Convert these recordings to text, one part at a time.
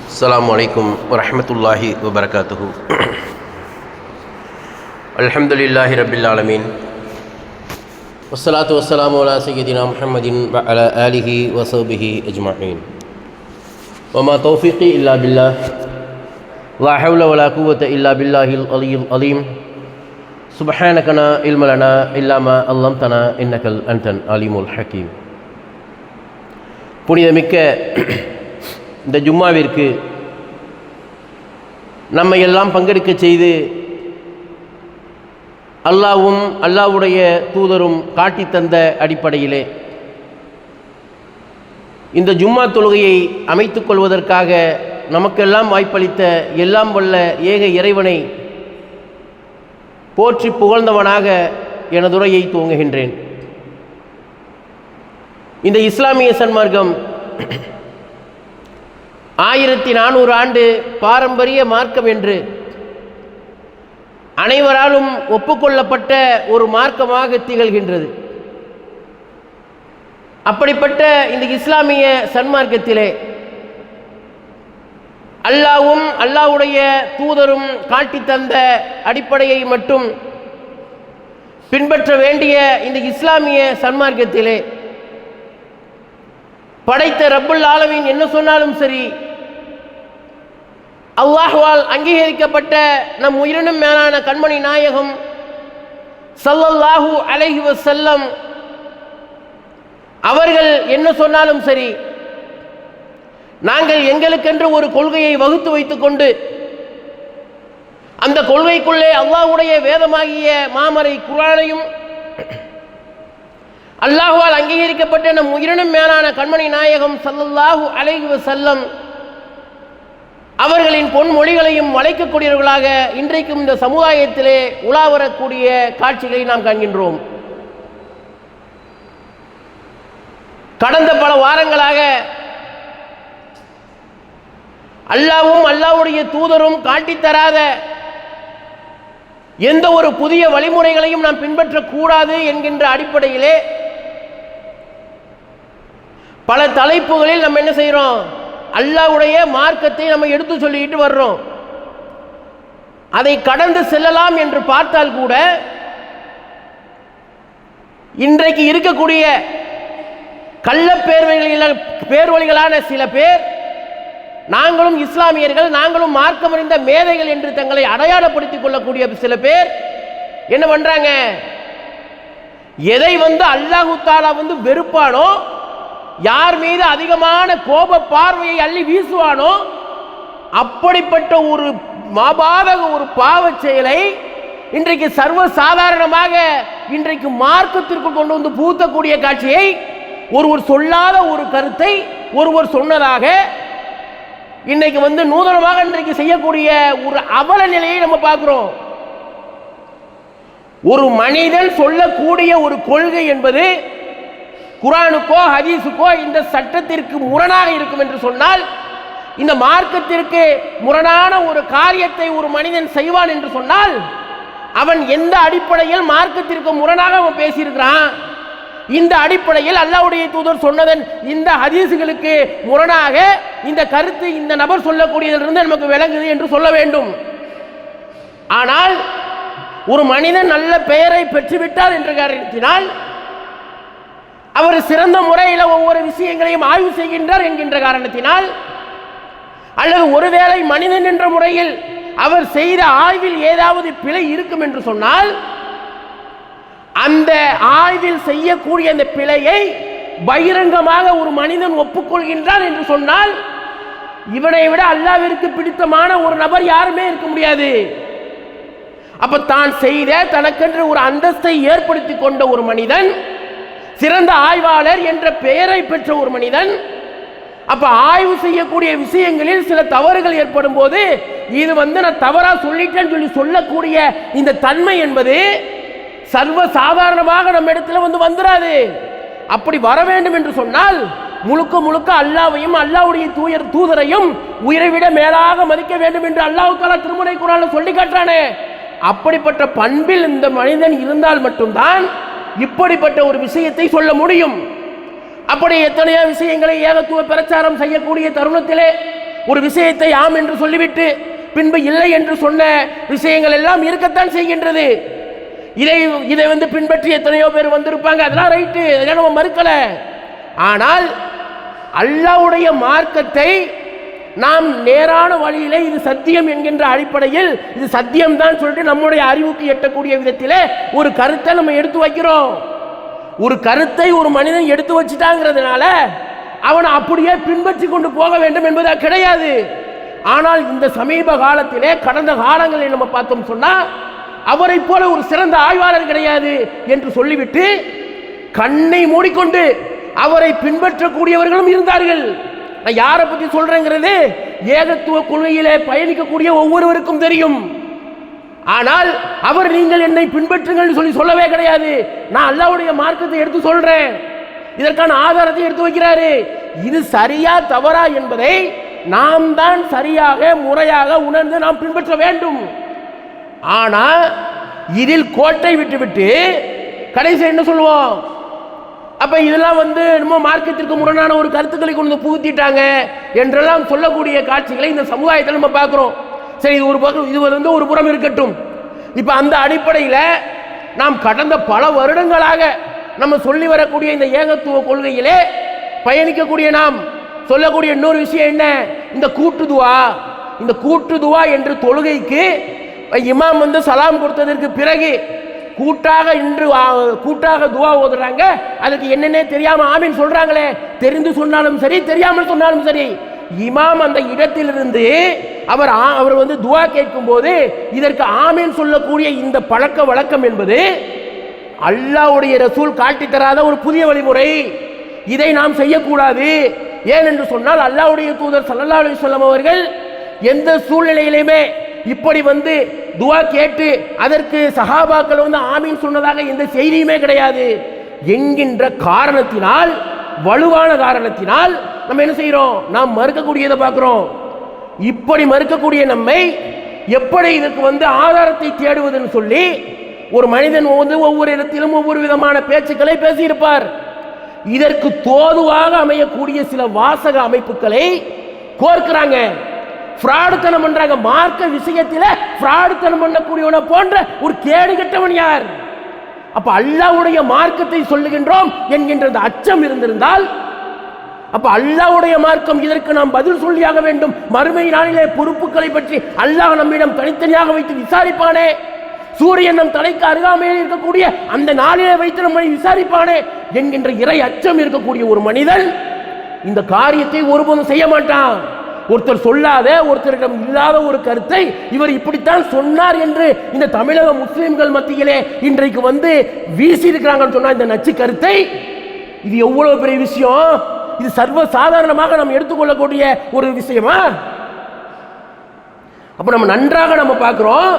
அஸ்ஸலாமு அலைக்கும் வரஹ்மத்துல்லாஹி வபரகாத்துஹு. அல்ஹம்துலில்லாஹி ரப்பில் ஆலமீன். வஸ்ஸலாத்து வஸ்ஸலாமு அலா சய்யிதினா முஹம்மதின் வ அலா ஆலிஹி வ ஸஹ்பிஹி அஜ்மஈன். வமா தௌஃபீகி இல்லா பில்லாஹ். லா ஹவ்ல வலா குவத இல்லா பில்லாஹில் அலிய்யில் அலீம். சுப்ஹானக லா இல்ம லனா இல்லா மா அல்லம்தனா இன்னகல் அன்தல் அலீமுல் ஹக்கீம். புனிதமிக்க இந்த ஜும்மாவிற்கு நம்மை எல்லாம் பங்கெடுக்க செய்து அல்லாஹ்வும் அல்லாஹ்வுடைய தூதரும் காட்டி தந்த அடிப்படையிலே இந்த ஜும்மா தொழுகையை அமைத்துக் கொள்வதற்காக நமக்கெல்லாம் வாய்ப்பளித்த எல்லாம் வல்ல ஏக இறைவனை போற்றி புகழ்ந்தவனாக எனதுரையை துவங்குகின்றேன். இந்த இஸ்லாமிய சன்மார்க்கம் 1400 ஆண்டு பாரம்பரிய மார்க்கம் என்று அனைவராலும் ஒப்புக்கொள்ளப்பட்ட ஒரு மார்க்கமாக திகழ்கின்றது. அப்படிப்பட்ட இந்த இஸ்லாமிய சன்மார்க்கத்திலே அல்லாஹ்வும் அல்லாஹ்வுடைய தூதரும் காட்டி தந்த அடிப்படையை மட்டும் பின்பற்ற வேண்டிய இந்த இஸ்லாமிய சன்மார்க்கத்திலே படைத்த ரப்புல் ஆலமீன் என்ன சொன்னாலும் சரி, அல்லாஹ்வால் அங்கீகரிக்கப்பட்ட நம் உயிரினும் மேலான கண்மணி நாயகம் ஸல்லல்லாஹு அலைஹி வஸல்லம் அவர்கள் என்ன சொன்னாலும் சரி, நாங்கள் எங்களுக்கென்று ஒரு கொள்கையை வகுத்து வைத்துக்கொண்டு அந்த கொள்கைக்குள்ளே அல்லாஹ்வுடைய வேதமாகிய மாமறை குர்ஆனையும் அல்லாஹ்வால் அங்கீகரிக்கப்பட்ட நம் உயிரினும் மேலான கண்மணி நாயகம் ஸல்லல்லாஹு அலைஹி வஸல்லம் அவர்களின் பொன்மொழிகளையும் வளைக்கக்கூடியவர்களாக இன்றைக்கும் இந்த சமுதாயத்திலே உலாவரக்கூடிய காட்சிகளை நாம் காண்கின்றோம். கடந்த பல வாரங்களாக அல்லாஹ்வும் அல்லாஹ்வுடைய தூதரும் காட்டித்தராத எந்த ஒரு புதிய வழிமுறைகளையும் நாம் பின்பற்றக்கூடாது என்கின்ற அடிப்படையிலே பல தலைப்புகளில் நம்ம என்ன செய்கிறோம், அல்லாஹ்வுடைய மார்க்கத்தை நம்ம எடுத்து சொல்லிட்டு வர்றோம். அதை கடந்து செல்லலாம் என்று பார்த்தால் கூட இன்றைக்கு இருக்கக்கூடிய பேர்வழிகளான சில பேர் நாங்களும் இஸ்லாமியர்கள், நாங்களும் மார்க்கமறிந்த மேதைகள் என்று தங்களை அடையாளப்படுத்திக் கொள்ளக்கூடிய சில பேர் என்ன பண்றாங்க, எதை அல்லாஹு தஆலா வெறுப்பானோ, யார் மீது அதிகமான கோப பார்வையை அள்ளி வீசுவானோ அப்படிப்பட்ட ஒரு மாபாதக ஒரு பாவ செயலை இன்றைக்கு சர்வ சாதாரணமாக இன்றைக்கு மார்க்கத்திற்கு கொண்டு பூத்தக்கூடிய காட்சியை, ஒருவர் சொல்லாத ஒரு கருத்தை ஒருவர் சொன்னதாக இன்றைக்கு நூதனமாக இன்றைக்கு செய்யக்கூடிய ஒரு அவல நிலையை நம்ம பார்க்கிறோம். ஒரு மனிதன் சொல்லக்கூடிய ஒரு கொள்கை என்பது குர்ஆனுக்கோ ஹதீஸுக்கோ இந்த சட்டத்திற்கு முரணாக இருக்கும் என்று சொன்னால், இந்த மார்க்கத்திற்கு முரணான ஒரு காரியத்தை ஒரு மனிதன் செய்வான் என்று சொன்னால், அவன் எந்த அடிப்படையில் மார்க்கத்திற்கு முரணாக அவன் பேசியிருக்கிறான், இந்த அடிப்படையில் அல்லாஹ்வுடைய தூதர் சொன்னதன் இந்த ஹதீஸுகளுக்கு முரணாக இந்த கருத்து இந்த நபர் சொல்லக்கூடியதிலிருந்து நமக்கு விளங்குது என்று சொல்ல வேண்டும். ஆனால் ஒரு மனிதன் நல்ல பெயரை பெற்றுவிட்டார் என்ற காரணத்தினால் அவர் சிறந்த முறையில் ஒவ்வொரு விஷயங்களையும் ஆய்வு செய்கின்றார் என்கின்ற காரணத்தினால், அல்லது ஒருவேளை மனிதன் என்ற முறையில் அவர் செய்த ஆய்வில் ஏதாவது பிழை இருக்கும் என்று சொன்னால், அந்த ஆய்வில் செய்யக்கூடிய அந்த பிழையை பகிரங்கமாக ஒரு மனிதன் ஒப்புக்கொள்கின்றார் என்று சொன்னால், இவனை விட அல்லாஹ்விற்கு பிடித்தமான ஒரு நபர் யாருமே இருக்க முடியாது. அப்ப தான் செய்த தனக்கென்று ஒரு அந்தஸ்தை ஏற்படுத்தி கொண்ட ஒரு மனிதன், சிறந்த ஆய்வாளர் என்ற பெயரை பெற்ற ஒரு மனிதன், அப்ப ஆய்வு செய்யக்கூடிய விஷயங்களில் சில தவறுகள் ஏற்படும் போது இது நான் தவறா சொல்லிட்டேன்னு சொல்லக்கூடிய இந்த தன்மை என்பது சர்வ சாதாரணமாக நம்ம இடத்துல வந்துராது. அப்படி வர வேண்டும் என்று சொன்னால் முழுக்க முழுக்க அல்லாஹ்வையும் அல்லாஹ்வுடைய தூதரையும் உயிரை விட மேலாக மதிக்க வேண்டும் என்று அல்லாஹ் தஆலா திருமறை குர்ஆனில் சொல்லி காட்டுறானே. அப்படிப்பட்ட பண்பில் இந்த மனிதன் இருந்தால் மட்டும்தான் இப்படிப்பட்ட ஒரு விஷயத்தை சொல்ல முடியும். அப்படி எத்தனையோ விஷயங்களை ஏகத்துவ பிரச்சாரம் செய்யக்கூடிய தருணத்திலே ஒரு விஷயத்தை ஆம் என்று சொல்லிவிட்டு பின்பு இல்லை என்று சொன்ன விஷயங்கள் எல்லாம் இருக்கத்தான் செய்கின்றது. இதை பின்பற்றி எத்தனையோ பேர் வந்திருப்பாங்க, அதெல்லாம் ரைட்டு, அதெல்லாம் நம்ம மறுக்கல. ஆனால் அல்லாஹ்வுடைய மார்க்கத்தை நாம் நேரான வழியிலே இது சத்தியம் என்கின்ற அடிப்படையில் இது சத்தியம் தான் சொல்லிட்டு நம்முடைய அறிவுக்கு எட்டக்கூடிய விதத்திலே ஒரு கருத்தை நம்ம எடுத்து வைக்கிறோம். ஒரு கருத்தை ஒரு மனிதன் எடுத்து வச்சுட்டாங்கிறதுனால அவனை அப்படியே பின்பற்றி கொண்டு போக வேண்டும் என்பது கிடையாது. ஆனால் இந்த சமீப காலத்திலே கடந்த காலங்களில் நம்ம பார்த்தோம் சொன்னா அவரை போல ஒரு சிறந்த ஆய்வாளர் கிடையாது என்று சொல்லிவிட்டு கண்ணை மூடிக்கொண்டு அவரை பின்பற்றக்கூடியவர்களும் இருந்தார்கள். நான் யாரை பற்றி சொல்றேங்கிறது ஏகத்துவ கொள்கையிலே பயணிக்கக்கூடிய ஒவ்வொருவருக்கும் தெரியும். ஆனால் அவர் நீங்கள் என்னை பின்பற்றுங்கள் சொல்லவே கிடையாது. நான் அல்லாஹ்வுடைய மார்க்கத்தை எடுத்து சொல்றேன், இதற்கான ஆதாரத்தை எடுத்து வைக்கிறாரு. இது சரியா தவறா என்பதை நாம் தான் சரியாக முறையாக உணர்ந்து நாம் பின்பற்ற வேண்டும். ஆனா இதில் கோட்டை விட்டுவிட்டு கடைசி என்ன சொல்லுவோம், அப்ப இதெல்லாம் நம்ம மார்க்கத்திற்கு முரணான ஒரு கருத்துக்களை கொண்டு புகுத்திட்டாங்க என்றெல்லாம் சொல்லக்கூடிய காட்சிகளை இந்த சமுதாயத்தில் நம்ம பார்க்கிறோம். சரி, இது ஒரு பக்கம், இது ஒரு புறம் இருக்கட்டும். இப்ப அந்த அடிப்படையில் நாம் கடந்த பல வருடங்களாக நம்ம சொல்லி வரக்கூடிய இந்த ஏகத்துவ கொள்கையிலே பயணிக்கக்கூடிய நாம் சொல்லக்கூடிய இன்னொரு விஷயம் என்ன, இந்த கூட்டுதுவா என்று தொழுகைக்கு இமாம் சலாம் கொடுத்ததற்கு பிறகு கூட்டாக துவா ஓதுறாங்க. அதுக்கு என்னன்னே தெரியாம ஆமீன் சொல்றாங்களே, தெரிந்து சொன்னாலும் சரி தெரியாமல் சொன்னாலும் சரி, இமாம் அந்த இடத்திலிருந்து அவர் துவா கேட்கும் போது இதற்கு ஆமீன் சொல்லக்கூடிய இந்த பழக்க வழக்கம் என்பது அல்லாஹ்வுடைய ரசூல் காட்டி தராத ஒரு புதிய வழிமுறை. இதை நாம் செய்யக்கூடாது. ஏனென்று சொன்னால் அல்லாஹ்வுடைய தூதர் ஸல்லல்லாஹு அலைஹி வஸல்லம் அவர்கள் எந்த சூழ்நிலையிலுமே இப்படி துவா கேட்டு அதற்கு சஹாபாக்கள் ஆமீன் சொன்னதாக எந்த செய்தியுமே கிடையாது என்கின்ற காரணத்தினால், வலுவான காரணத்தினால் நம்ம என்ன செய்யறோம், நாம் மறுக்கக்கூடியதை பார்க்கிறோம். இப்படி மறுக்கக்கூடிய நம்மை எப்படி இதுக்கு ஆதாரத்தை தேடுவதுன்னு சொல்லி ஒரு மனிதன் ஒவ்வொரு இடத்திலும் ஒவ்வொரு விதமான பேச்சுக்களை பேசியிருப்பார். இதற்கு தோதுவாக அமையக்கூடிய சில வாசக அமைப்புகளை கோர்க்கிறாங்க, ஃப்ராடுத்தனம் பண்றாங்க. மார்க்க விஷயத்தில் ஃப்ராடுத்தனம் பண்ணக்கூடியவனை போன்ற ஒரு கேடு கெட்டவன் யார்? அப்ப அல்லாஹ்வுடைய மார்க்கத்தை சொல்லுகின்றோம் என்கின்ற அச்சம் இருந்திருந்தால், அப்ப அல்லாஹ்வுடைய மார்க்கம் இதற்கு நாம் பதில் சொல்லியாக வேண்டும். மறுமை நாளிலே பொறுப்புகளை பற்றி அல்லாஹ் நம்மிடம் தனித்தனியாக வைத்து விசாரிப்பானே, சூரியன் நம் தலைக்கு அருகாமையில் இருக்கக்கூடிய அந்த நாளிலே வைத்து நம்மை விசாரிப்பானே என்கின்ற இறை அச்சம் இருக்கக்கூடிய ஒரு மனிதன் இந்த காரியத்தை ஒருபோதும் செய்ய மாட்டான். ஒருத்தர் சொல்லாத, ஒருத்தரிடம் இல்லாத ஒரு கருத்தை இவர் இப்படித்தான் சொன்னார் என்று இந்த தமிழக முஸ்லிம்கள் மத்தியிலே இன்றைக்கு வீசி இருக்கிறாங்கன்னு சொன்னா இந்த நச்சு கருத்தை, இது எவ்வளவு பெரிய விஷயம், இது சர்வ சாதாரணமாக நாம் எடுத்துக்கொள்ளக்கூடிய ஒரு விஷயமா? அப்ப நம்ம நன்றாக நம்ம பார்க்கிறோம்,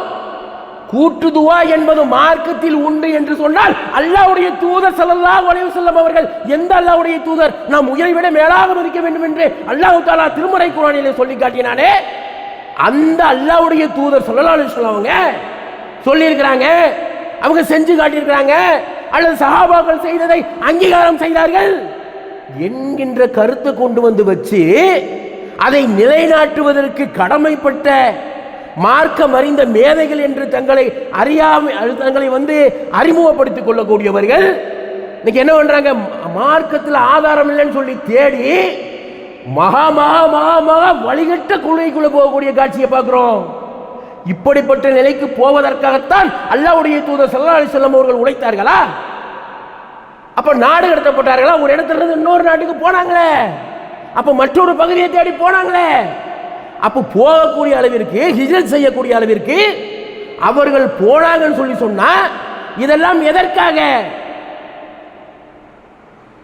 கூட்டுதுவா என்பது மார்க்கத்தில் உண்டு என்று சொன்னால் அல்லாஹ்வுடைய தூதர் ஸல்லல்லாஹு அலைஹி வஸல்லம் அவர்கள், எந்த அல்லாஹ்வுடைய தூதர் நாம் உயிரை விட மேலாக மதிக்க வேண்டும் என்று அல்லாஹ் தஆலா திருமறை குர்ஆனிலே சொல்லி காட்டினானே, அந்த அல்லாஹ்வுடைய தூதர் ஸல்லல்லாஹு அலைஹி வஸல்லம் அவங்க சொல்லி இருக்கிறாங்க, அவங்க செஞ்சு காட்டியிருக்கிறாங்க, அல்லது சஹாபாக்கள் செய்ததை அங்கீகாரம் செய்தார்கள் என்கின்ற கருத்தை கொண்டு வச்சு அதை நிலைநாட்டுவதற்கு கடமைப்பட்ட மார்க்கம் அறிந்த மேதைகள் என்று தங்களை அறிமுகப்படுத்திக் கொள்ளக்கூடியவர்கள் இன்னைக்கு என்ன பண்றாங்க, மார்க்கத்தில் ஆதாரம் இல்லைன்னு சொல்லி தேடி மகா மகா மகா மகா வழிகட்ட கொள்கைக்குள்ள போகக்கூடிய காட்சியை பார்க்கிறோம். இப்படிப்பட்ட நிலைக்கு போவதற்காகத்தான் அல்லாஹ்வுடைய தூதர் ஸல்லல்லாஹு அலைஹி வஸல்லம் அவர்கள் உழைத்தார்களா? அப்ப நாடு கடத்தப்பட்டார்களா? ஒரு இடத்துல இருந்து இன்னொரு நாட்டுக்கு போனாங்களே, அப்ப மற்றொரு பகுதியை தேடி போனாங்களே, அப்ப போகக்கூடிய அளவிற்கு ஹிஜ்ரத் செய்யக்கூடிய அளவிற்கு அவர்கள் போனாங்கன்னு சொல்லி சொன்னா இதெல்லாம் எதற்காக?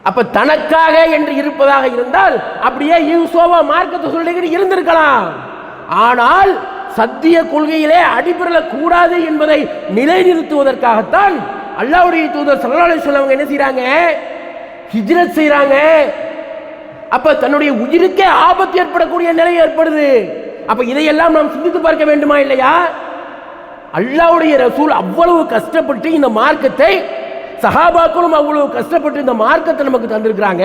அப்ப தனக்காக என்று இருப்பதாக இருந்தால் அப்படியே யூசோவா மார்க்கத்தை சொல்லிக்கிட்டு இருந்திருக்கலாம். ஆனால் சத்திய கொள்கையிலே அடிபெறல கூடாது என்பதை நிலைநிறுத்துவதற்காகத்தான் அல்லாஹ்வுடைய தூதர் ஸல்லல்லாஹு அலைஹி வஸல்லம் என்ன செய்றாங்க, ஹிஜ்ரத் செய்றாங்க. அப்ப தன்னுடைய உயிருக்கே ஆபத்து ஏற்படக்கூடிய நிலை ஏற்படுது. அப்ப இதையெல்லாம் நாம் சிந்தித்து பார்க்க வேண்டுமா இல்லையா? அல்லாஹ்வுடைய ரசூல் அவ்வளவு கஷ்டப்பட்டு இந்த மார்க்கத்தை, சஹாபாக்களும் அவ்வளவு கஷ்டப்பட்டு இந்த மார்க்கத்தை நமக்கு தந்திருக்கிறாங்க.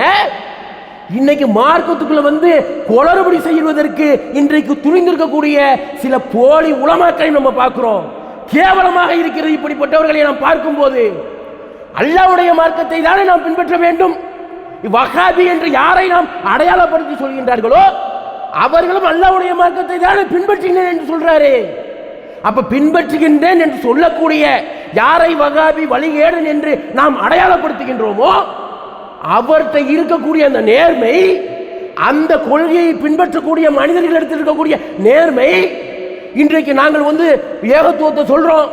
இன்னைக்கு மார்க்கத்துக்குள்ள குளறுபடி செய்வதற்கு இன்றைக்கு துணிந்திருக்கக்கூடிய சில போலி உலமாக்களை நம்ம பார்க்கிறோம். கேவலமாக இருக்கிறது இப்படிப்பட்டவர்களை நாம் பார்க்கும்போது. அல்லாஹ்வுடைய மார்க்கத்தை தானே நாம் பின்பற்ற வேண்டும். வஹாபி என்று யாரை நாம் அடையாளப்படுத்தி சொல்கின்றார்களோ அவர்களும் அல்லாஹ்வுடைய மார்க்கத்தை தானே பின்பற்றினேன் என்று சொல்றாரு. அப்ப பின்பற்றுகின்றேன் என்று சொல்லக்கூடிய யாரை வஹாபி வழிகேடன் என்று நாம் அடையாளப்படுத்துகின்றோமோ அவர்கிட்ட இருக்கக்கூடிய அந்த நேர்மை, அந்த கொள்கையை பின்பற்றக்கூடிய மனிதர்களிடத்தில் இருக்கக்கூடிய நேர்மை, இன்றைக்கு நாங்கள் ஏகத்துவத்தை சொல்றோம்,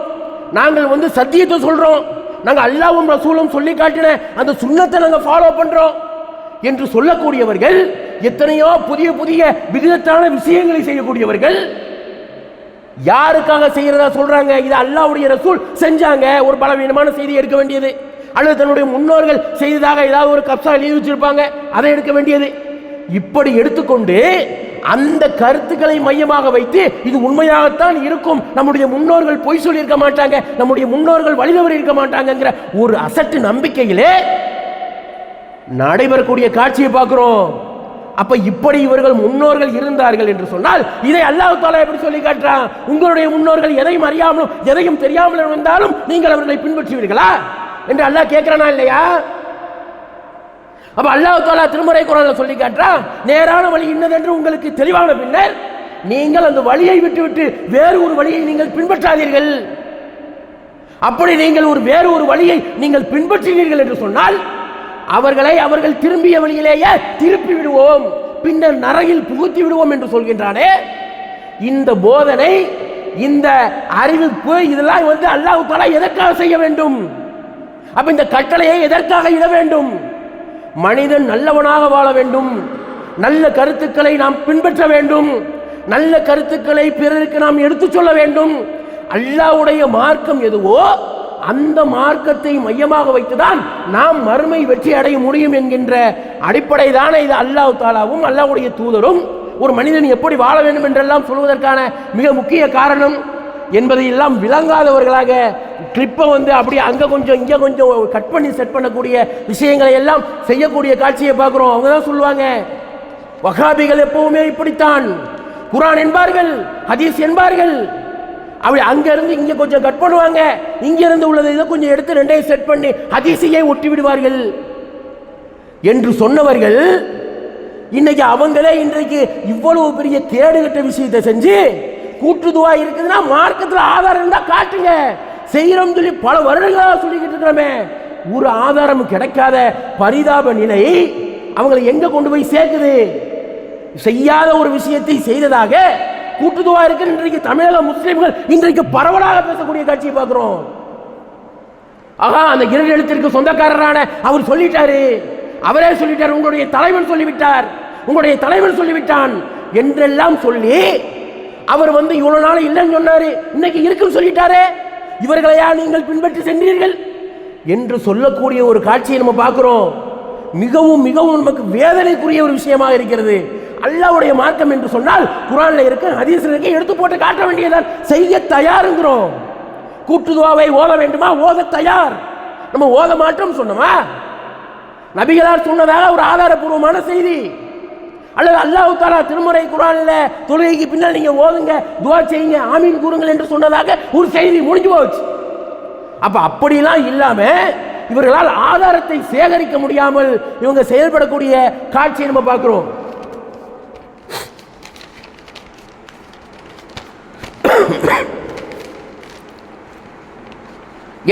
நாங்கள் சத்தியத்தை சொல்றோம், நாங்கள் அல்லாஹ்வும் ரசூலும் சொல்லி காட்டின அந்த சுன்னத்தை நாங்கள் ஃபாலோ பண்றோம் என்று சொல்லக்கூடியவர்கள் எத்தனையோ புதிய புதிய விதத்தான விஷயங்களை செய்யக்கூடியவர்கள் யாருக்காக செய்யறதா சொல்றாங்க? இது அல்லாஹ்வுடைய ரசூல் செஞ்சாங்க, ஒரு பலவீனமான செய்தி எடுக்க வேண்டியது, அல்லது தன்னுடைய முன்னோர்கள் செய்ததாக ஏதாவது ஒரு கப்சா எழுதி வச்சிருப்பாங்க அதை எடுக்க வேண்டியது. இப்படி எடுத்துக்கொண்டு அந்த கருத்துக்களை மையமாக வைத்து இது உண்மையாகத்தான் இருக்கும், நம்முடைய முன்னோர்கள் பொய் சொல்லி இருக்க மாட்டாங்க, நம்முடைய முன்னோர்கள் வழிதவறி இருக்க மாட்டாங்கிற ஒரு அசட்டு நம்பிக்கையிலே நடைபெறக்கூடிய காட்சியை பார்க்கிறோம். அப்ப இப்படி இவர்கள் முன்னோர்கள் இருந்தார்கள் என்று சொன்னால் இதை அல்லாஹ் தஆலா எப்படி சொல்லி காட்டுறான்? உங்களுடைய முன்னோர்கள் எதையும் அறியாமலும் எதையும் தெரியாமல் இருந்தாலும் நீங்கள் அவர்களை பின்பற்றுவீர்களா என்று அல்லாஹ் கேட்கிறானா இல்லையா? அப்ப அல்லாஹ் தஆலா திருமறை குர்ஆன்ல சொல்லி காட்டுறான், நேரான வழி இன்னதென்று உங்களுக்கு தெளிவான பின்னர் நீங்கள் அந்த வழியை விட்டுவிட்டு வேறு ஒரு வழியை நீங்கள் பின்பற்றாதீர்கள். அப்படி நீங்கள் வேறு ஒரு வழியை நீங்கள் பின்பற்றினீர்கள் என்று சொன்னால் அவர்கள் திரும்பிய வழியிலேயே திருப்பி விடுவோம், பின்னர் நரகில் புகுத்தி விடுவோம் என்று சொல்கின்றானே. இந்த போதனை, இந்த அறிவிப்பு, இதெல்லாம் அல்லாஹ் தஆலா எதற்காக செய்ய வேண்டும்? அப்ப இந்த கட்டளையை எதற்காக இட வேண்டும்? மனிதன் நல்லவனாக வாழ வேண்டும், நல்ல கருத்துக்களை நாம் பின்பற்ற வேண்டும், நல்ல கருத்துக்களை பிறருக்கு நாம் எடுத்துச் சொல்ல வேண்டும். அல்லாஹ்வுடைய மார்க்கம் எதுவோ அந்த மார்க்கத்தை மையமாக வைத்துதான் நாம் மறுமை வெற்றி அடைய முடியும் என்கின்ற அடிப்படை தானே இது அல்லாஹ் தஆலாவும் அல்லாஹ்வுடைய தூதரும் ஒரு மனிதன் எப்படி வாழ வேண்டும் என்றெல்லாம் சொல்வதற்கான மிக முக்கிய காரணம் என்பதை எல்லாம் விளங்காதவர்களாக கிளிப்பை அப்படியே அங்கே கொஞ்சம் இங்கே கொஞ்சம் கட் பண்ணி செட் பண்ணக்கூடிய விஷயங்களை எல்லாம் செய்யக்கூடிய காட்சியை பார்க்குறோம். அவங்க தான் சொல்லுவாங்க, வஹாபிகள் எப்பவுமே இப்படித்தான், குர்ஆன் என்பார்கள், ஹதீஸ் என்பார்கள், அப்படி அங்கிருந்து இங்கே கொஞ்சம் கட் பண்ணுவாங்க, இங்கிருந்து உள்ளதை இதை கொஞ்சம் எடுத்து ரெண்டையும் செட் பண்ணி ஹதீஸையே ஒட்டி விடுவார்கள் என்று சொன்னவர்கள் இன்னைக்கு அவங்களே இன்றைக்கு இவ்வளவு பெரிய கேடுகட்ட விஷயத்தை செஞ்சு கூட்டுதுவா இருக்குதுன்னா மார்க்கத்தில் ஆதாரம் இருந்தா காட்டுங்க, செய்யறோம் சொல்லி பல வருடங்களாக சொல்லிக்கிட்டு இருக்கிறோமே, ஒரு ஆதாரம் கிடைக்காத பரிதாப நிலை அவங்களை எங்க கொண்டு போய் சேர்க்குது? செய்யாத ஒரு விஷயத்தை செய்ததாக கூட்டுதுவா இருக்கு இன்றைக்கு தமிழக முஸ்லிம்கள் இன்றைக்கு பரவலாக பேசக்கூடிய காட்சியை பார்க்கிறோம். ஆகா, அந்த இரண்டு எழுத்திற்கு சொந்தக்காரரான அவர் சொல்லிட்டாரு, அவரே சொல்லிட்டார், உங்களுடைய தலைவன் சொல்லிவிட்டார், உங்களுடைய தலைவன் சொல்லிவிட்டான் என்றெல்லாம் சொல்லி அவர் இவ்வளவு நாள் இல்லைன்னு சொன்னாரு, இன்னைக்கு இருக்குன்னு சொல்லிட்டாரே, இவர்களையா நீங்கள் பின்பற்றி சென்றீர்கள் என்று சொல்லக்கூடிய ஒரு காட்சியை நம்ம பார்க்கிறோம். மிகவும் மிகவும் நமக்கு வேதனைக்குரிய ஒரு விஷயமாக இருக்கிறது. அல்லாஹ்வுடைய மார்க்கம் என்று சொன்னால் குர்ஆன்ல இருக்க, ஹதீஸ்ல இருக்க, எடுத்து போட்டு காட்ட வேண்டியதான், செய்ய தயாருங்கிறோம். கூட்டுதுவாவை ஓத வேண்டுமா? ஓத தயார். நம்ம ஓத மாட்டோம் சொன்னோமா? நபிகளார் சொன்னதாக ஒரு ஆதாரபூர்வமான செய்தி, அல்லது அல்லாஹ் தஆலா திருமறை குர்ஆன்ல தொழுகைக்கு பின்னால் நீங்க ஓதுங்க, துஆ செய்யுங்க, ஆமீன் கூறுங்கள் என்று சொன்னதாக ஒரு செய்தி முடிஞ்சு போச்சு. அப்ப அப்படிலாம் இல்லாம இவர்களால் ஆதாரத்தை சேகரிக்க முடியாமல் இவங்க செயல்படக்கூடிய காட்சியை நம்ம பார்க்கிறோம்.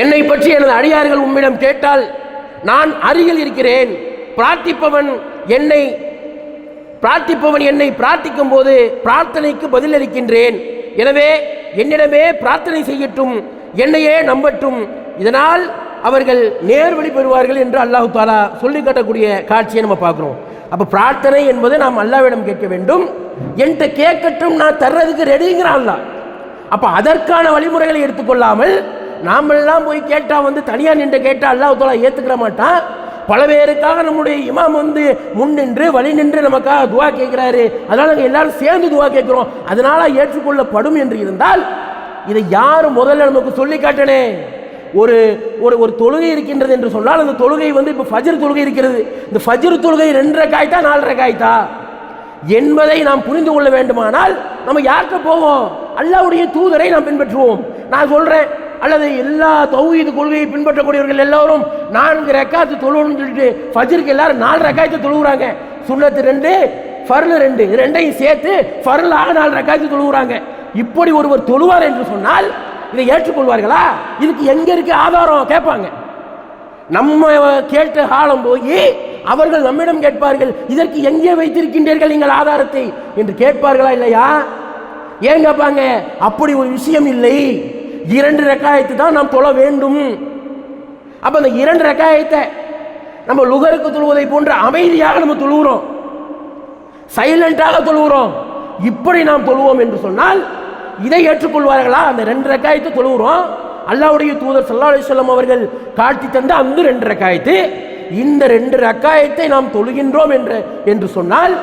என்னை பற்றி எனது அடியார்கள் உம்மிடம் கேட்டால் நான் அருகில் இருக்கிறேன், பிரார்த்திப்பவன் என்னை பிரார்த்திக்கும் போது பிரார்த்தனைக்கு பதிலளிக்கின்றேன், எனவே என்னிடமே பிரார்த்தனை செய்யட்டும், என்னையே நம்பட்டும், இதனால் அவர்கள் நேர்வழி பெறுவார்கள் என்று அல்லாஹ் தஆலா சொல்லி காட்டக்கூடிய காட்சியை நம்ம பார்க்கிறோம். அப்ப பிரார்த்தனை என்பது நாம் அல்லாஹ்விடம் கேட்க வேண்டும், என்கிட்ட கேட்கட்டும், நான் தர்றதுக்கு ரெடிங்கிறான் அல்லாஹ். அப்ப அதற்கான வழிமுறைகளை எடுத்துக்கொள்ளாமல் நாமெல்லாம் போய் கேட்டா தனியா நின்று கேட்டா அல்லாஹ் தஆலா ஏத்துக்கிற மாட்டான். பல பேருக்காக நம்முடைய இமாம் முன் நின்று வழி நின்று நமக்காக துவா கேட்கிறாரு, அதனால நாங்கள் எல்லாரும் சேர்ந்து துவா கேட்கிறோம், அதனால ஏற்றுக்கொள்ளப்படும் என்று இருந்தால் இதை யார் முதல்ல நமக்கு சொல்லி காட்டனே? ஒரு ஒரு ஒரு தொழுகை இருக்கின்றது என்று சொன்னால் அந்த தொழுகை வந்து இப்போ ஃபஜ்ர் தொழுகை இருக்கிறது, இந்த ஃபஜ்ர் தொழுகை 2 ரக்காய்த்தா 4 ரக்காய்த்தா என்பதை நாம் புரிந்து கொள்ள வேண்டுமானால் நம்ம யார்கிட்ட போவோம்? அல்லாஹ்வுடைய தூதரை நாம் பின்பற்றுவோம். நான் சொல்றேன், அல்லது எல்லா தௌஹீத் கொள்கையை பின்பற்றக்கூடியவர்கள் எல்லாரும் 4 ரக்காத்து தொழுவணும்னு சொல்லிட்டு ஃபஜ்ருக்கு எல்லாரும் 4 ரக்காத்து தொழுகிறாங்க. சுன்னத்து 2, ஃபர்ல் 2, ரெண்டையும் சேர்த்து ஃபர்லாக 4 ரக்காத்து தொழுகிறாங்க. இப்படி ஒருவர் தொழுவார் என்று சொன்னால் இதை ஏற்றுக்கொள்வார்களா? இதுக்கு எங்க இருக்கு ஆதாரம் கேட்பாங்க. நம்ம கேட்ட காலம் போய் அவர்கள் நம்மிடம் கேட்பார்கள், இதற்கு எங்கே வைத்திருக்கின்றீர்கள் நீங்கள் ஆதாரத்தை என்று கேட்பார்களா இல்லையா? ஏன் கேட்பாங்க? அப்படி ஒரு விஷயம் இல்லை, 2 ரக்காயத்து தான் நாம் தொழ வேண்டும். அப்ப அந்த 2 ரக்காயத்தை நம்ம லுகருக்கு தொழுவதை போன்ற அமைதியாக நம்ம தொழுகிறோம், சைலண்டாக தொழுகிறோம். இப்படி நாம் தொழுவோம் என்று சொன்னால் இதை ஏற்றுக்கொள்வார்களா? அந்த 2 ரக்காயத்தை தொழுகிறோம், அல்லாஹ்வுடைய தூதர் ஸல்லல்லாஹு அலைஹி வஸல்லம் அவர்கள் காட்டி தந்த அந்த 2 ரக்காயத்து, இந்த 2 ரக்காயத்தை நாம் தொழுகின்றோம் என்று சொன்னால்,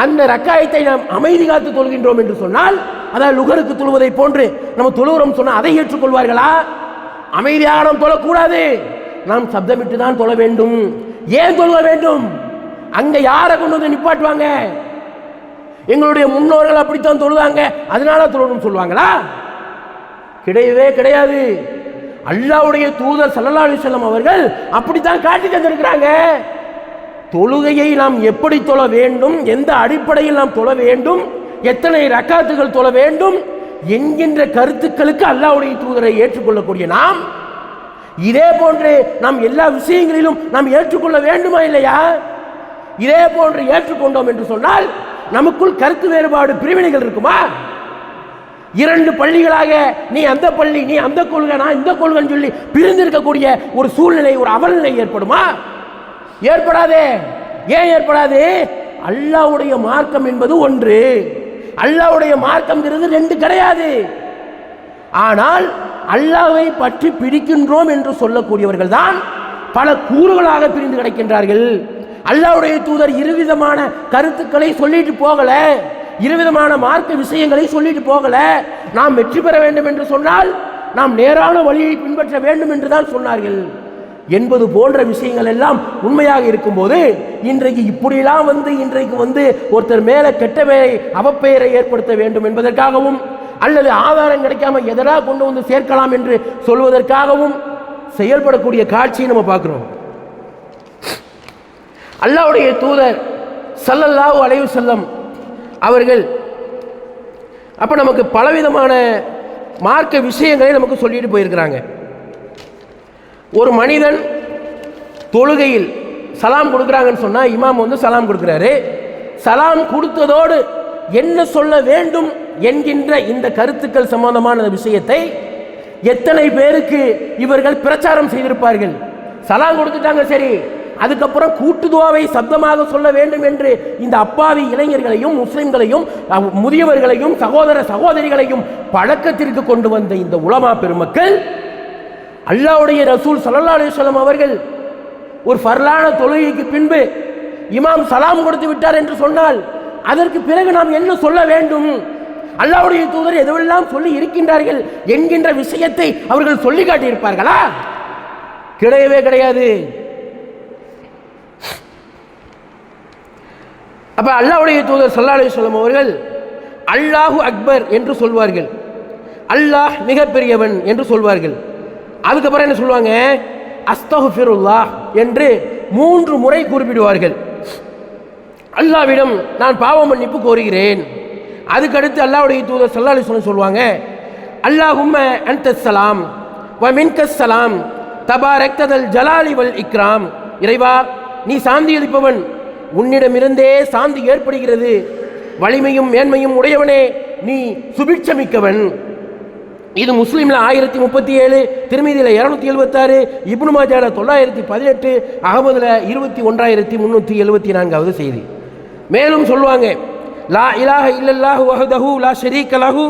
அந்த ரக்காயத்தை நாம் அமைதி காத்து தொழுகின்றோம் என்று சொன்னால், அதாவது லுகருக்கு தொழுவதை போன்று நம்ம தொழுகிறோம் சொன்னால் அதை ஏற்றுக்கொள்வார்களா? அமைதியாக நாம் தொழக்கூடாது, நாம் சப்தமிட்டு தான் தொழ வேண்டும். ஏன் தொழ வேண்டும்? அங்க யாரை கொண்டு வந்து நிப்பாட்டுவாங்க? எங்களுடைய முன்னோர்கள் அப்படித்தான் தொழுவாங்க அதனால தொழணும் சொல்லுவாங்களா? கிடையவே கிடையாது. அல்லாஹ்வுடைய தூதர் ஸல்லல்லாஹு அலைஹி வஸல்லம் அவர்கள் அப்படித்தான் காட்டி தந்திருக்கிறாங்க. தொழுகையை நாம் எப்படி தொழ வேண்டும், எந்த அடிப்படையில் நாம் தொழ வேண்டும், எத்தனை ரக்காத்துகள் தொழ வேண்டும் என்கின்ற கருத்துக்களுக்கு அல்லாஹ்வுடைய தூதரை ஏற்றுக்கொள்ளக்கூடிய நாம் இதே போன்று நாம் எல்லா விஷயங்களிலும் நாம் ஏற்றுக்கொள்ள வேண்டுமா இல்லையா? இதே போன்று ஏற்றுக்கொண்டோம் என்று சொன்னால் நமக்குள் கருத்து வேறுபாடு பிரிவினைகள் இருக்குமா? 2 பள்ளிகளாக நீ அந்த பள்ளி, நீ அந்த கொள்கை, நான் இந்த கொள்கைன்னு சொல்லி பிரிந்திருக்கக்கூடிய ஒரு சூழ்நிலை, ஒரு அவல்நிலை ஏற்படுமா? ஏற்படாதே. ஏன் ஏற்படாது? அல்லாஹ்வுடைய மார்க்கம் என்பது ஒன்று, அல்லாஹ்வுடைய மார்க்கம்ங்கிறது 2 கிடையாது. ஆனால் அல்லாஹ்வை பற்றி பிடிக்கின்றோம் என்று சொல்லக்கூடியவர்கள் தான் பல கூறுகளாக பிரிந்து கிடக்கின்றார்கள். அல்லாஹ்வுடைய தூதர் இருவிதமான கருத்துக்களை சொல்லிட்டு போகல, இருவிதமான மார்க்க விஷயங்களை சொல்லிட்டு போகல. நாம் வெற்றி பெற வேண்டும் என்று சொன்னால் நாம் நேரான வழியை பின்பற்ற வேண்டும் என்று தான் சொன்னார்கள் என்பது போன்ற விஷயங்கள் எல்லாம் உண்மையாக இருக்கும்போது இன்றைக்கு இப்படியெல்லாம் இன்றைக்கு ஒருத்தர் மேல கெட்ட பெயரை, அவப்பெயரை ஏற்படுத்த வேண்டும் என்பதற்காகவும் அல்லது ஆதாரம் கிடைக்காம எதனா கொண்டு வந்து சேர்க்கலாம் என்று சொல்வதற்காகவும் செயல்படக்கூடிய காட்சியை நம்ம பார்க்கிறோம். அல்லாஹ்வுடைய தூதர் ஸல்லல்லாஹு அலைஹி வஸல்லம் அவர்கள் அப்ப நமக்கு பலவிதமான மார்க்க விஷயங்களை நமக்கு சொல்லிட்டு போயிருக்கிறாங்க. ஒரு மனிதன் தொழுகையில் சலாம் கொடுக்குறாங்கன்னு சொன்னா இமாம் சலாம் கொடுக்கிறாரு, சலாம் கொடுத்ததோடு என்ன சொல்ல வேண்டும் என்கின்ற இந்த கருத்துக்கள் சம்பந்தமான விஷயத்தை எத்தனை பேருக்கு இவர்கள் பிரச்சாரம் செய்திருப்பார்கள்? சலாம் கொடுத்துட்டாங்க, சரி, அதுக்கப்புறம் கூட்டுதுவாவை சப்தமாக சொல்ல வேண்டும் என்று இந்த அப்பாவி இளைஞர்களையும் முஸ்லிம்களையும் முதியவர்களையும் சகோதர சகோதரிகளையும் பழக்கத்திற்கு கொண்டு வந்த இந்த உலமா பெருமக்கள் அல்லாஹ்வுடைய ரசூல் ஸல்லல்லாஹு அலைஹி வஸல்லம் அவர்கள் ஒரு ஃபர்லான தொழுகைக்கு பின்பு இமாம் சலாம் கொடுத்து விட்டார் என்று சொன்னால் அதற்கு பிறகு நாம் என்ன சொல்ல வேண்டும்? அல்லாஹ்வுடைய தூதர் எதுவெல்லாம் சொல்லி இருக்கின்றார்கள் என்கின்ற விஷயத்தை அவர்கள் சொல்லி காட்டியிருப்பார்களா? கிடையவே கிடையாது. அப்ப அல்லாஹ்வுடைய தூதர் ஸல்லல்லாஹு அலைஹி வஸல்லம் அவர்கள் அல்லாஹு அக்பர் என்று சொல்வார்கள், அல்லாஹ் மிகப்பெரியவன் என்று சொல்வார்கள். அதுக்கப்புறம் என்ன சொல்லுவாங்க? அஸ்தக்ஃபிருல்லாஹ் என்று 3 முறை குறிப்பிடுவார்கள். அல்லாஹ்விடம் நான் பாவ மன்னிப்பு கோருகிறேன். அதுக்கடுத்து அல்லாஹ்வுடைய தூதர் ஸல்லல்லாஹு அலைஹி வஸல்லம் சொல்லுவாங்க, அல்லாஹும்ம அன்தஸ் ஸலாம் வ மின்கஸ் ஸலாம் தபாரக்தல் ஜலாலி வல் இக்ராம். இறைவா, நீ சாந்தி அளிப்பவன், உன்னிடமிருந்தே சாந்தி ஏற்படுகிறது, வலிமையும் மேன்மையும் உடையவனே, நீ சுபிட்சமிக்கவன். இது முஸ்லிம்ல 1037, திருமீதியில் 276, இப்னு மாஜால 918, அகமதுல 21374 செய்தி. மேலும் சொல்லுவாங்க, லா இலாஹ இல்லல்லாஹு வஹ்தஹு லா ஷரீக லஹு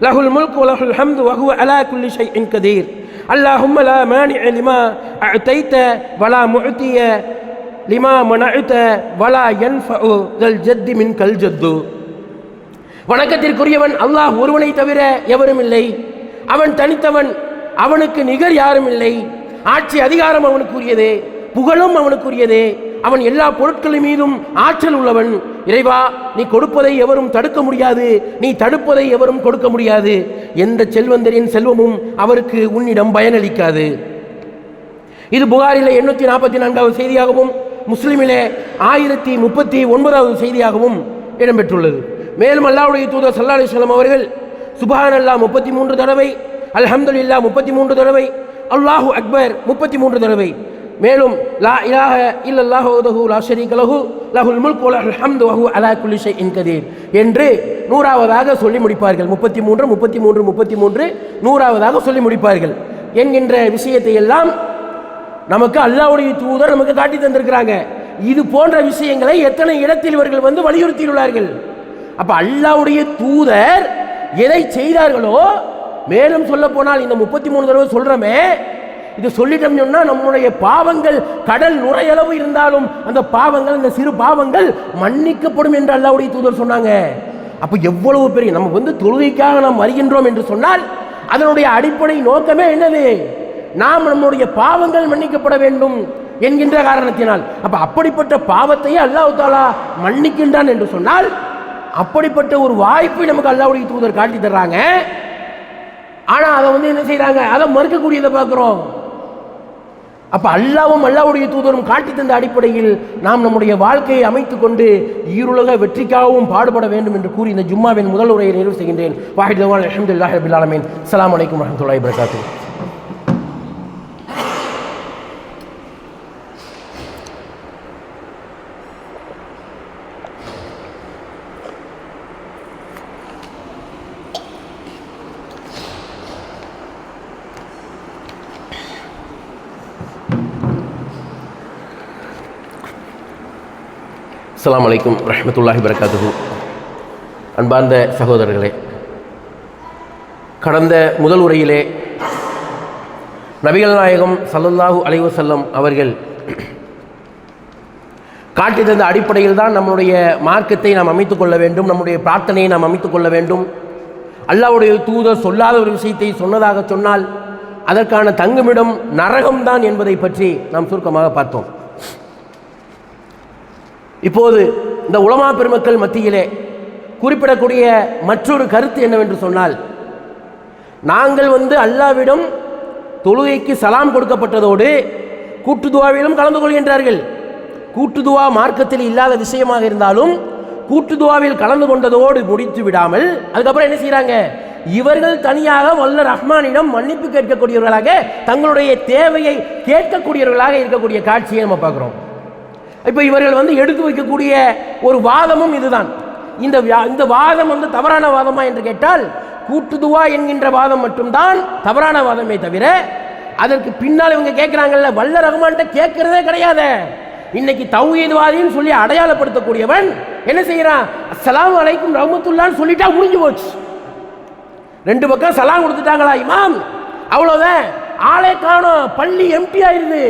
லஹுல் முல்கு வ லஹுல் ஹம்து வ ஹுவ அலா குல்லி ஷைஇன் கதீர். அல்லாஹும்ம லா மானிஅ லிமா அஅதைத வலா முஅதிய லிமா மனஅத வலா யன்ஃபஉ தல் ஜத்தி மின்கல் ஜத்து. வணக்கத்திற்குரியவன் அல்லாஹ் ஒருவனை தவிர எவரும் இல்லை, அவன் தனித்தவன், அவனுக்கு நிகர் யாரும் இல்லை. ஆட்சி அதிகாரம் அவனுக்குரியது, புகழும் அவனுக்குரியது. அவன் எல்லா பொருட்களின் மீதும் ஆற்றல் உள்ளவன். இறைவா, நீ கொடுப்பதை எவரும் தடுக்க முடியாது, நீ தடுப்பதை எவரும் கொடுக்க முடியாது. எந்த செல்வந்தரின் செல்வமும் அவருக்கு உன்னிடம் பயனளிக்காது. இது புகாரிலே 844வது செய்தியாகவும் முஸ்லிமிலே 1039வது செய்தியாகவும் இடம்பெற்றுள்ளது. மேலும் அல்லாஹ்வுடைய தூதர் ஸல்லல்லாஹு அலைஹி வஸல்லம் அவர்கள் சுப்ஹானல்லாஹ் 33 தடவை, அல்ஹம்துலில்லாஹ் 33 தடவை, அல்லாஹு அக்பர் 33 தடவை, மேலும் லா இலாஹ இல்லல்லாஹு வஹ்தஹு லா ஷரீக லஹு லஹுல் முல்கு வ லஹுல் ஹம்து வ ஹுவ அலா குல்லி ஷைஇன் கதீர் என்று 100வதாக சொல்லி முடிப்பார்கள். 33 33 33 100வதாக சொல்லி முடிப்பார்கள் என்கின்ற விஷயத்தை எல்லாம் நமக்கு அல்லாஹ்வுடைய தூதர் நமக்கு காட்டி தந்திருக்கிறாங்க. இது போன்ற விஷயங்களை எத்தனை இடத்தில் இவர்கள் வந்து வலியுறுத்தியுள்ளார்கள். அப்ப அல்லாஹ்வுடைய தூதர் எதை செய்தார்களோ, மேலும் சொல்ல போனால் இந்த 33 தடவை சொல்றமே, இது சொல்லிட்டோம் சொன்னா நம்முடைய பாவங்கள் கடல் நுரையளவு இருந்தாலும் அந்த பாவங்கள், இந்த சிறு பாவங்கள் மன்னிக்கப்படும் என்று அல்லாஹ்வுடைய தூதர் சொன்னாங்க. அப்ப எவ்வளவு பெரிய, நம்ம வந்து தொழுகைக்காக நாம் வருகின்றோம் என்று சொன்னால் அதனுடைய அடிப்படை நோக்கமே என்னது? நாம் நம்முடைய பாவங்கள் மன்னிக்கப்பட வேண்டும் என்கின்ற காரணத்தினால். அப்ப அப்படிப்பட்ட பாவத்தையே அல்லாஹ் தஆலா மன்னிக்கின்றான் என்று சொன்னால் அப்படிப்பட்ட ஒரு வாய்ப்பை நமக்கு அல்லாஹ்வுடைய தூதர் காட்டி தர்றாங்க. ஆனா அதை வந்து என்ன செய்யறாங்க? அதை மறுக்கக்கூடியதை பார்க்கிறோம். அப்ப அல்லாஹ்வும் அல்லாஹ்வுடைய தூதரும் காட்டி தந்த அடிப்படையில் நாம் நம்முடைய வாழ்க்கையை அமைத்துக் கொண்டு ஈருலக வெற்றிக்காகவும் பாடுபட வேண்டும் என்று கூறி இந்த ஜும்மாவின் முதல் உரையை நிறைவு செய்கின்றேன். வாஹித் தவான் அல்ஹம்துலில்லாஹி ரப்பில் ஆலமீன். அஸ்ஸலாமு அலைக்கும் வரஹ்மத்துல்லாஹி வபரகாத்துஹு. அஸ்ஸலாமு அலைக்கும் ரஹ்மத்துல்லாஹி வபரகாத்துஹு. அன்பார்ந்த சகோதரர்களே, கடந்த முதல் உரையிலே நபிகள் நாயகம் ஸல்லல்லாஹு அலைஹி வஸல்லம் அவர்கள் காட்டி தந்த அடிப்படையில் தான் நம்முடைய மார்க்கத்தை நாம் அமைத்துக் கொள்ள வேண்டும், நம்முடைய பிரார்த்தனையை நாம் அமைத்துக் கொள்ள வேண்டும். அல்லாஹ்வுடைய தூதர் சொல்லாத ஒரு விஷயத்தை சொன்னதாக சொன்னால் அதற்கான தங்குமிடம் நரகம்தான் என்பதை பற்றி நாம் சுருக்கமாக பார்த்தோம். இப்போது இந்த உலமா பெருமக்கள் மத்தியிலே குறிப்பிடக்கூடிய மற்றொரு கருத்து என்னவென்று சொன்னால், நாங்கள் வந்து அல்லாஹ்விடம் தொழுகைக்கு சலாம் கொடுக்கப்பட்டதோடு கூட்டுதுவாவிலும் கலந்து கொள்கின்றார்கள். கூட்டுதுவா மார்க்கத்தில் இல்லாத விஷயமாக இருந்தாலும் கூட்டுதுவாவில் கலந்து கொண்டதோடு முடித்து விடாமல் அதுக்கப்புறம் என்ன செய்கிறாங்க? இவர்கள் தனியாக வல்ல ரஹ்மானிடம் மன்னிப்பு கேட்கக்கூடியவர்களாக, தங்களுடைய தேவையை கேட்கக்கூடியவர்களாக இருக்கக்கூடிய காட்சியை நம்ம பார்க்குறோம். இப்போ இவர்கள் வந்து எடுத்து வைக்கக்கூடிய ஒரு வாதமும் இதுதான். இந்த வாதம் வந்து தவறான வாதமா என்று கேட்டால், கூட்டுதுவா என்கின்ற வாதம் மட்டும்தான் தவறான வாதமே தவிர அதற்கு பின்னால் இவங்க கேட்கிறாங்கல்ல, வல்ல ரஹ்மான்கிட்ட கேட்கறதே கிடையாது. இன்னைக்கு தௌஹீத்வாதின்னு சொல்லி அடையாளப்படுத்தக்கூடியவன் என்ன செய்யறான்? அஸ்ஸலாமு அலைக்கும் ரஹ்மத்துல்லாஹ்னு சொல்லிட்டா முடிஞ்சு போச்சு. ரெண்டு பக்கம் சலாம் கொடுத்துட்டாங்களா இமாம், அவ்வளவுதான், ஆளே காணோம், பள்ளி எம்டி ஆயிருது.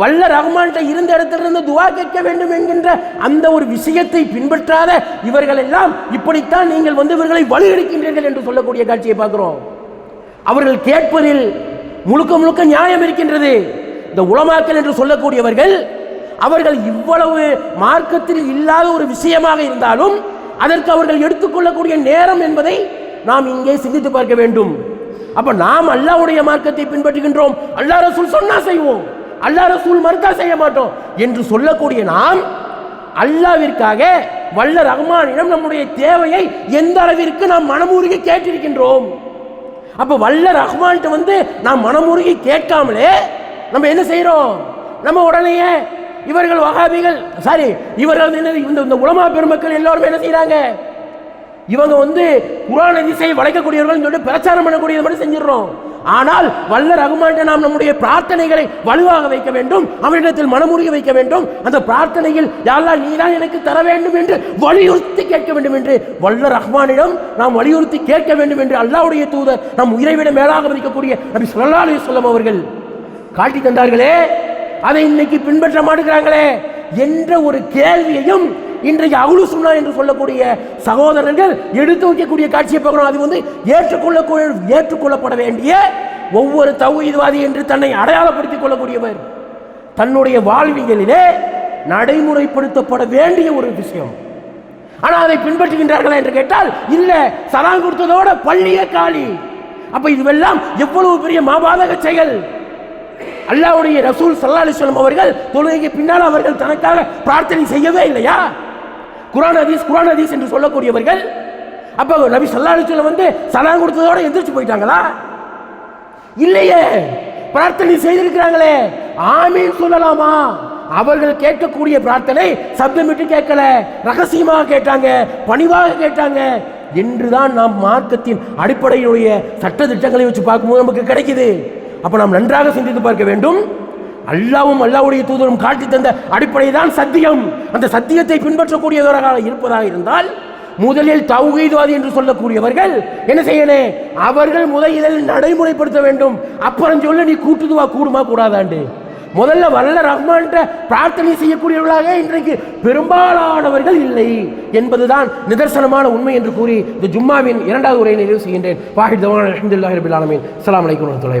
வல்ல ரஹ்மான்கிட்ட இருந்த இடத்திலிருந்து துவா கேட்க வேண்டும் என்கின்ற அந்த ஒரு விஷயத்தை பின்பற்றாத இவர்கள் எல்லாம் இப்படித்தான் நீங்கள் வந்து இவர்களை வழி எடுக்கின்றீர்கள் என்று சொல்லக்கூடிய காட்சியை பார்க்கிறோம். அவர்கள் கேட்பதில் முழுக்க முழுக்க நியாயம் இருக்கின்றது. இந்த உலமாக்கள் என்று சொல்லக்கூடியவர்கள் அவர்கள் இவ்வளவு மார்க்கத்தில் இல்லாத ஒரு விஷயமாக இருந்தாலும் அதற்கு அவர்கள் எடுத்துக்கொள்ளக்கூடிய நேரம் என்பதை நாம் இங்கே சிந்தித்து பார்க்க வேண்டும். அப்ப நாம் அல்லாஹ்வுடைய மார்க்கத்தை பின்பற்றுகின்றோம், அல்லாஹ் ரசூல் சொன்னா செய்வோம், அல்லாஹ் ரசூல் மறுத்தா செய்ய மாட்டோம் என்று சொல்லக்கூடிய நாம் அல்லாஹ்விற்காக வல்ல ரஹ்மானிடம் நம்முடைய தேவையை எந்த அளவிற்கு நாம் மனமுருகி கேட்டிருக்கின்றோம். அப்ப வல்ல ரஹ்மான்கிட்ட வந்து நாம் மனமுருகி கேட்காமலே நம்ம என்ன செய்யறோம்? நம்ம உடனேயே இவர்கள் வஹாபிகள் இவர்கள் இந்த உலமா பெருமக்கள் எல்லாரும் என்ன செய்யறாங்க? இவங்க வந்து குர்ஆன் ஹதீஸை வளைக்கக்கூடியவர்கள் சொல்லிட்டு பிரச்சாரம் பண்ணக்கூடியது மட்டும் செஞ்சிடறோம். ஆனால் வல்ல ரஹ்மான்கிட்ட நாம் நம்முடைய பிரார்த்தனைகளை வலுவாக வைக்க வேண்டும், அவனிடத்தில் மனமுருகி வைக்க வேண்டும். அந்த பிரார்த்தனையில் யா அல்லாஹ் நீதான் எனக்கு தர வேண்டும் என்று வலியுறுத்தி கேட்க வேண்டும் என்று வல்ல ரஹ்மானிடம் நாம் வலியுறுத்தி கேட்க வேண்டும் என்று அல்லாஹ்வுடைய தூதர் நம் உயிரை விட மேலாக மதிக்கக்கூடிய நபி ஸல்லல்லாஹு அலைஹி வஸல்லம் அவர்கள் காட்டி தந்தார்களே, அதை இன்னைக்கு பின்பற்ற மாட்டேங்கிறாங்களே என்ற ஒரு கேள்வியையும் இன்றைக்கு அஹ்லு சுன்னா என்று சொல்லக்கூடிய சகோதரர்கள் எடுத்து வைக்கக்கூடிய காட்சியை பார்க்கணும். அது வந்து ஏற்றுக்கொள்ளப்பட வேண்டிய ஒவ்வொரு தௌஹீத்வாதி என்று தன்னை அடையாளப்படுத்திக் கொள்ளக்கூடியவர் தன்னுடைய வாழ்வியலிலே நடைமுறைப்படுத்தப்பட வேண்டிய ஒரு விஷயம். ஆனால் அதை பின்பற்றுகின்றார்களா என்று கேட்டால் இல்ல, சலாம் கொடுத்ததோட பள்ளியே காலி. அப்ப இதுவெல்லாம் எவ்வளவு பெரிய மாபாதக செயல். அல்லாஹ்வுடைய ரசூல் ஸல்லல்லாஹு அலைஹி வஸல்லம் அவர்கள் தொழுகைக்கு பின்னால் அவர்கள் தனக்காக பிரார்த்தனை செய்யவே இல்லையா? குர்ஆன் ஹதீஸ் என்று சொல்லக்கூடியவர்கள் அப்ப நபி ஸல்லல்லாஹு அலைஹி வஸல்லம் வந்து சலாம் கொடுத்ததோட எந்திரிச்சு போயிட்டாங்களா? இல்லையே, பிரார்த்தனை செய்திருக்கிறாங்களே. ஆமீன் சொல்லலாமா? அவர்கள் கேட்கக்கூடிய பிரார்த்தனை சப்தமிட்டு கேட்கல, ரகசியமாக கேட்டாங்க, பணிவாக கேட்டாங்க என்றுதான் நாம் மார்க்கத்தின் அடிப்படையினுடைய சட்ட திட்டங்களை வச்சு பார்க்கும்போது நமக்கு கிடைக்குது. அப்ப நாம் நன்றாக சிந்தித்து பார்க்க வேண்டும். அல்லாஹ்வும் அல்லாஹ்வுடைய தூதரும் காட்டி தந்த அடிப்படை தான் சத்தியம். அந்த சத்தியத்தை பின்பற்றக்கூடியவர்களாக இருப்பதாக இருந்தால் முதலில் தௌஹீத்வாதி என்று சொல்லக்கூடியவர்கள் என்ன செய்யணும்? அவர்கள் முதலில் நடைமுறைப்படுத்த வேண்டும். அப்புறம் சொல்ல நீ கூட்டுதுவா கூடுமா கூடாதாண்டு. முதல்ல வல்ல ரஹ்மான் பிரார்த்தனை செய்யக்கூடியவர்களாக இன்றைக்கு பெரும்பாலானவர்கள் இல்லை என்பதுதான் நிதர்சனமான உண்மை என்று கூறி இந்த ஜும்மாவின் 2வது உரையை நிறைவு செய்கின்றேன். வாஹித் தவான் அல்ஹம்துலில்லாஹி ரப்பில் ஆலமீன். அஸ்ஸலாமு அலைக்கும் வரஹ்மத்துல்லாஹி.